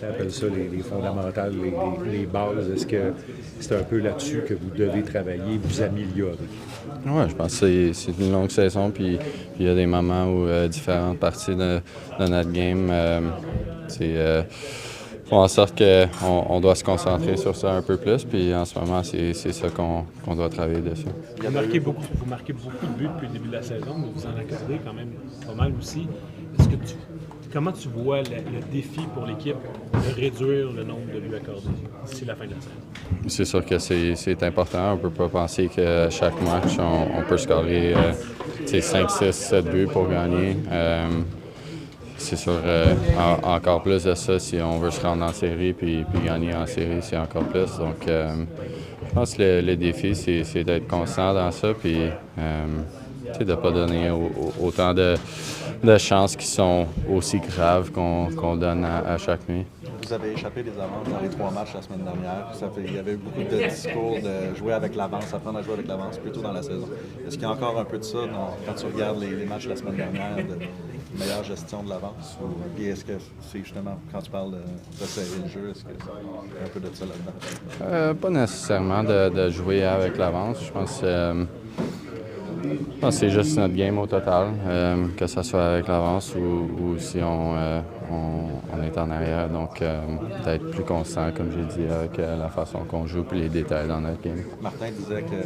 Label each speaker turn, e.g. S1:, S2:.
S1: Martin appelle ça les fondamentales, les bases. Est-ce que c'est un peu là-dessus que vous devez travailler, vous améliorer?
S2: Oui, je pense que c'est une longue saison, puis il y a des moments où différentes parties de notre game font en sorte qu'on doit se concentrer sur ça un peu plus, puis en ce moment, c'est ça qu'on doit travailler dessus.
S3: Vous marquez beaucoup de buts depuis le début de la saison, mais vous en accordez quand même pas mal aussi. Comment tu vois le défi pour l'équipe de réduire le nombre de buts accordés d'ici la fin de la saison?
S2: C'est sûr que c'est important. On ne peut pas penser que chaque match, on peut scorer 5, 6, 7 buts pour gagner. C'est sûr, encore plus de ça, si on veut se rendre en série puis gagner en série, c'est encore plus. Donc, je pense que le défi, c'est d'être constant dans ça, puis de ne pas donner autant de chances qui sont aussi graves qu'on donne à chaque nuit.
S4: Vous avez échappé des avances dans les 3 matchs la semaine dernière. Il y avait eu beaucoup de discours de jouer avec l'avance, apprendre à jouer avec l'avance plus tôt dans la saison. Est-ce qu'il y a encore un peu de ça quand tu regardes les matchs de la semaine dernière, de meilleure gestion de l'avance? Puis est-ce que c'est justement, quand tu parles de serrer le jeu, est-ce qu'il y a un peu de ça là-dedans?
S2: Pas nécessairement de jouer avec l'avance. Je pense que c'est juste notre game au total, que ce soit avec l'avance ou si on est en arrière. Donc, d'être plus constant, comme j'ai dit, avec la façon qu'on joue et les détails dans notre game.
S4: Martin disait que